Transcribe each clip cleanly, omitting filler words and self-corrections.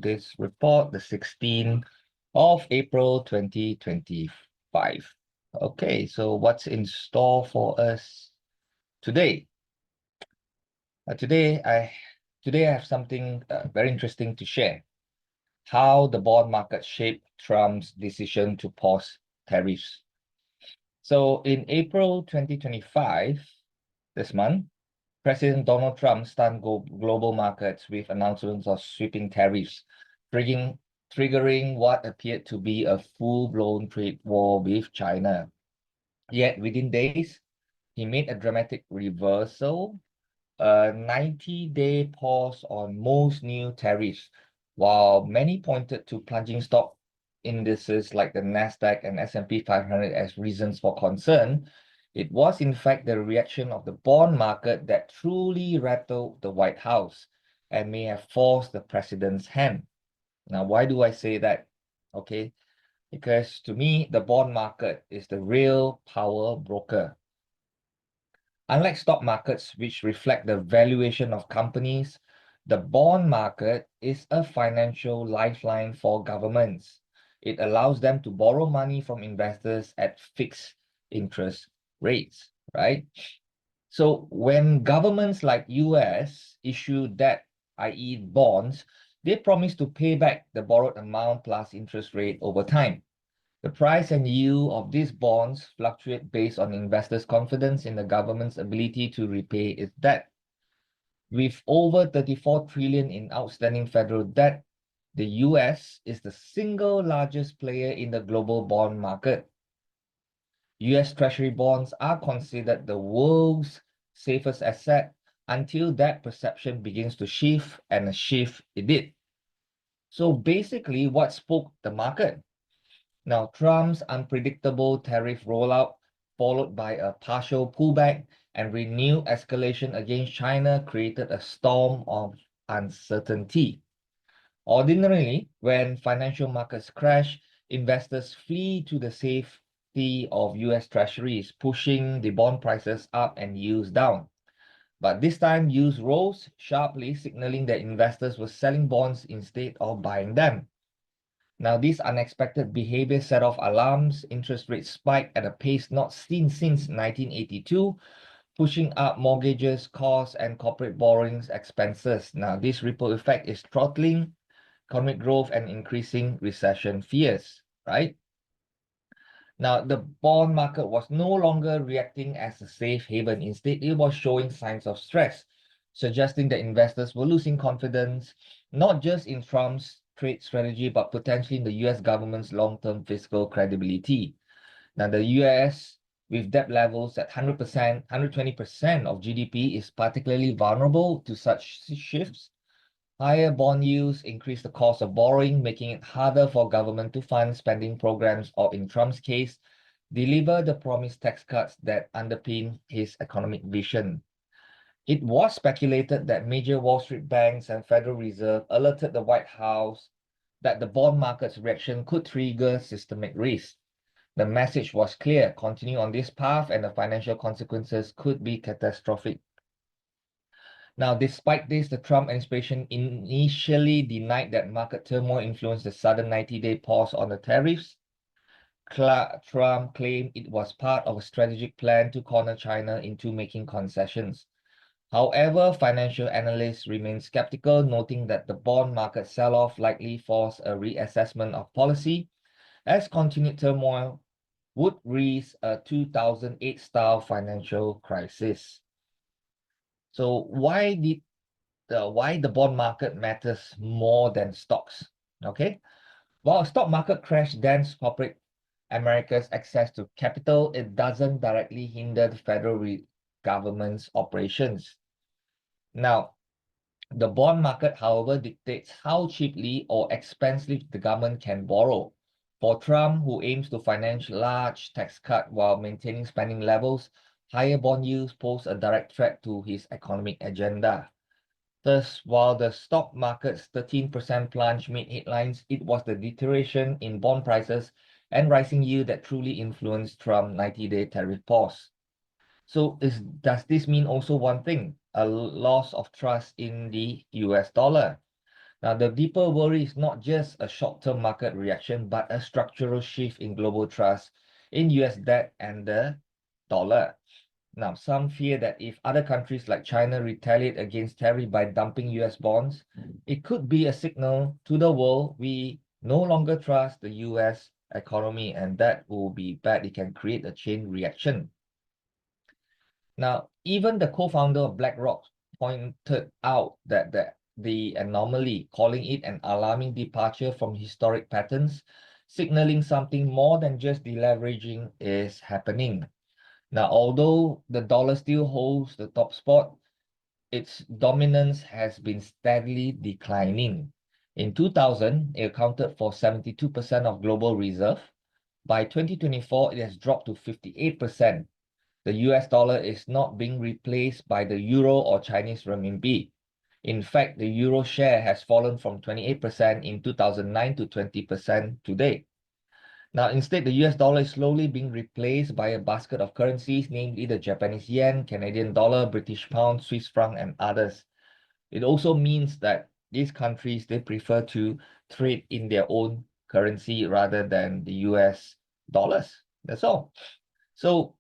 this report, the 16th of April 2025. Okay, so what's in store for us today? Today I have something very interesting to share. How the bond market shaped Trump's decision to pause tariffs. So in April 2025, this month, President Donald Trump stunned global markets with announcements of sweeping tariffs, triggering what appeared to be a full-blown trade war with China. Yet within days, he made a dramatic reversal, a 90-day pause on most new tariffs, while many pointed to plunging stock indices like the Nasdaq and S&P 500 as reasons for concern. It was in fact the reaction of the bond market that truly rattled the White House and may have forced the president's hand. Now, why do I say that? Okay, because to me, the bond market is the real power broker. Unlike stock markets, which reflect the valuation of companies, the bond market is a financial lifeline for governments. It allows them to borrow money from investors at fixed interest rates, right? So when governments like US issue debt, i.e. bonds, they promise to pay back the borrowed amount plus interest rate over time. The price and yield of these bonds fluctuate based on investors' confidence in the government's ability to repay its debt. With over 34 trillion in outstanding federal debt, the US is the single largest player in the global bond market. US Treasury bonds are considered the world's safest asset until that perception begins to shift, and a shift it did. So basically, what spoke the market? Now, Trump's unpredictable tariff rollout, followed by a partial pullback and renewed escalation against China, created a storm of uncertainty. Ordinarily, when financial markets crash, investors flee to the safety of US Treasuries, pushing the bond prices up and yields down. But this time, yields rose sharply, signaling that investors were selling bonds instead of buying them. Now, this unexpected behavior set off alarms. Interest rates spiked at a pace not seen since 1982, pushing up mortgages, costs, and corporate borrowings expenses. Now, this ripple effect is throttling economic growth and increasing recession fears, right? Now, the bond market was no longer reacting as a safe haven. Instead, it was showing signs of stress, suggesting that investors were losing confidence, not just in Trump's trade strategy, but potentially in the US government's long-term fiscal credibility. Now, the US, with debt levels at 100%, 120% of GDP, is particularly vulnerable to such shifts. Higher bond yields increase the cost of borrowing, making it harder for government to fund spending programs or, in Trump's case, deliver the promised tax cuts that underpin his economic vision. It was speculated that major Wall Street banks and Federal Reserve alerted the White House that the bond market's reaction could trigger systemic risk. The message was clear: continue on this path and the financial consequences could be catastrophic. Now, despite this, the Trump administration initially denied that market turmoil influenced the sudden 90-day pause on the tariffs. Trump claimed it was part of a strategic plan to corner China into making concessions. However, financial analysts remain skeptical, noting that the bond market sell-off likely forced a reassessment of policy, as continued turmoil would risk a 2008-style financial crisis. So why the bond market matters more than stocks? Okay, while a stock market crash dents corporate America's access to capital, it doesn't directly hinder the federal government's operations. Now, the bond market, however, dictates how cheaply or expensively the government can borrow. For Trump, who aims to finance large tax cuts while maintaining spending levels, higher bond yields pose a direct threat to his economic agenda. Thus, while the stock market's 13% plunge made headlines, it was the deterioration in bond prices and rising yield that truly influenced Trump's 90-day tariff pause. So does this mean also one thing? A loss of trust in the US dollar? Now, the deeper worry is not just a short-term market reaction, but a structural shift in global trust in US debt and the dollar. Now, some fear that if other countries like China retaliate against tariff by dumping US bonds, it could be a signal to the world we no longer trust the US economy, and that will be bad. It can create a chain reaction. Now, even the co-founder of BlackRock pointed out that the anomaly, calling it an alarming departure from historic patterns, signaling something more than just deleveraging is happening. Now, although the dollar still holds the top spot, its dominance has been steadily declining. In 2000, it accounted for 72% of global reserve. By 2024, it has dropped to 58%. The US dollar is not being replaced by the euro or Chinese renminbi. In fact, the euro share has fallen from 28% in 2009 to 20% today. Now, instead, the US dollar is slowly being replaced by a basket of currencies, namely the Japanese yen, Canadian dollar, British pound, Swiss franc, and others. It also means that these countries, they prefer to trade in their own currency rather than the US dollars. That's all. So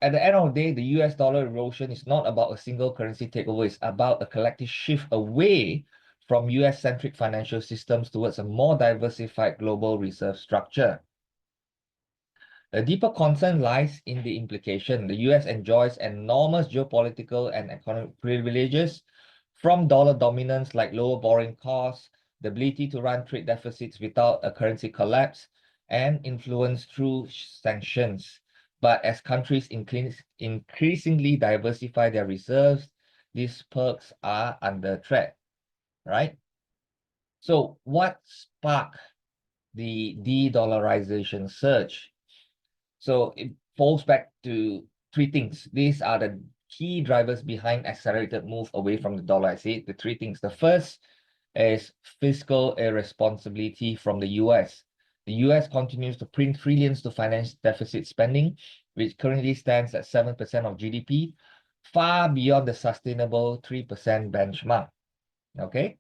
at the end of the day, the US dollar erosion is not about a single currency takeover. It's about a collective shift away from US-centric financial systems towards a more diversified global reserve structure. A deeper concern lies in the implication. The US enjoys enormous geopolitical and economic privileges, from dollar dominance like lower borrowing costs, the ability to run trade deficits without a currency collapse, and influence through sanctions. But as countries increasingly diversify their reserves, these perks are under threat, right? So what sparked the de-dollarization surge? So it falls back to three things. These are the key drivers behind accelerated move away from the dollar. I say the three things. The first is fiscal irresponsibility from the US. The US continues to print trillions to finance deficit spending, which currently stands at 7% of GDP, far beyond the sustainable 3% benchmark. Okay.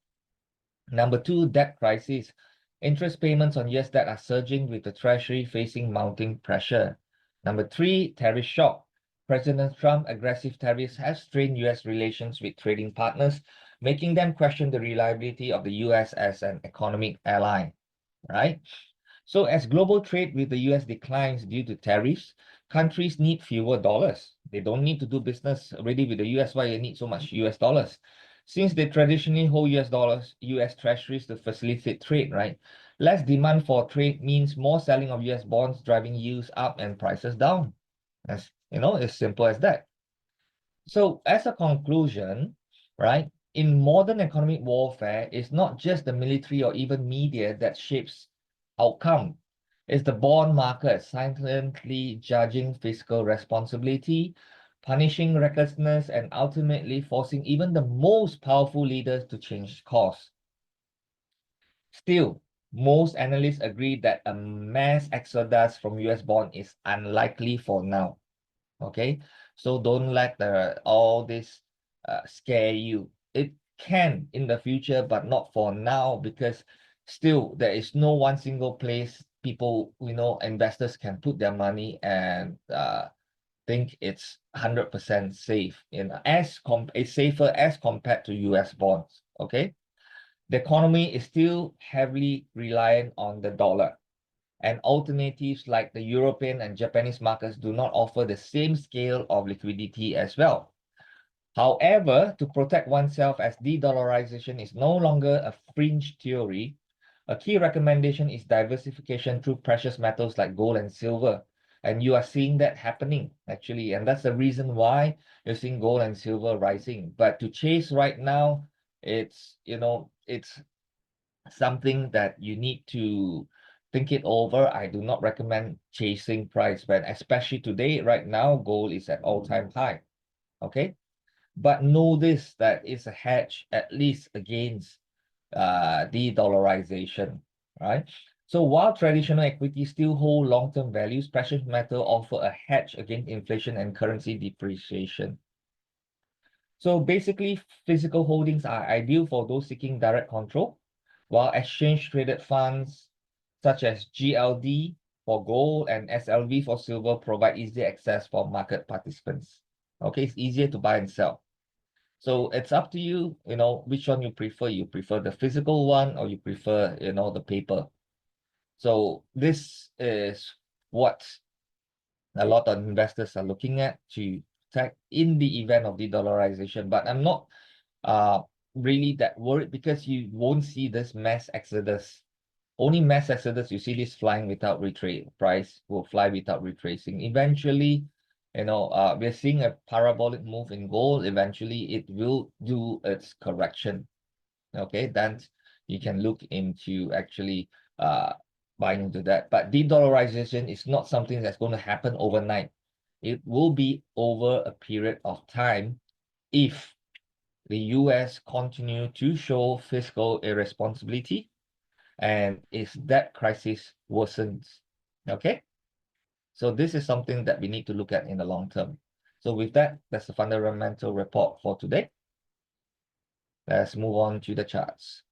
Number two, debt crisis. Interest payments on US debt are surging with the Treasury facing mounting pressure. Number three, tariff shock. President Trump's aggressive tariffs have strained US relations with trading partners, making them question the reliability of the US as an economic ally, right? So as global trade with the US declines due to tariffs, countries need fewer dollars. They don't need to do business already with the US. Why they need so much US dollars? Since they traditionally hold US dollars, US treasuries to facilitate trade, right? Less demand for trade means more selling of US bonds, driving yields up and prices down. As you know, it's simple as that. So as a conclusion, right, in modern economic warfare, it's not just the military or even media that shapes outcome. It's the bond market silently judging fiscal responsibility, punishing recklessness, and ultimately forcing even the most powerful leaders to change course. Still, most analysts agree that a mass exodus from US bond is unlikely for now. Okay, so don't let all this scare you. It can in the future, but not for now, because still there is no one single place people, investors can put their money and think it's 100% safe, it's safer as compared to US bonds. Okay, the economy is still heavily reliant on the dollar, and alternatives like the European and Japanese markets do not offer the same scale of liquidity as well. However, to protect oneself, as de-dollarization is no longer a fringe theory, a key recommendation is diversification through precious metals like gold and silver. And you are seeing that happening, actually. And that's the reason why you're seeing gold and silver rising. But to chase right now, it's something that you need to think it over. I do not recommend chasing price, but especially today, right now, gold is at all-time high. Okay, but know this, that it's a hedge at least against de-dollarization, right? So while traditional equities still hold long-term values, precious metal offer a hedge against inflation and currency depreciation. So basically, physical holdings are ideal for those seeking direct control. while exchange traded funds such as GLD for gold and SLV for silver provide easy access for market participants. Okay, it's easier to buy and sell. So it's up to you, which one you prefer. You prefer the physical one or you prefer, the paper. So this is what a lot of investors are looking at to protect in the event of de-dollarization. But I'm not really that worried because you won't see this mass exodus. Only mass exodus, you see this flying without retrace. Price will fly without retracing. Eventually, we're seeing a parabolic move in gold. Eventually, it will do its correction. Okay, then you can look into actually buying into that. But de-dollarization is not something that's going to happen overnight. It will be over a period of time if the US continue to show fiscal irresponsibility and its debt crisis worsens. Okay, so this is something that we need to look at in the long term. So with that, that's the fundamental report for today. Let's move on to the charts.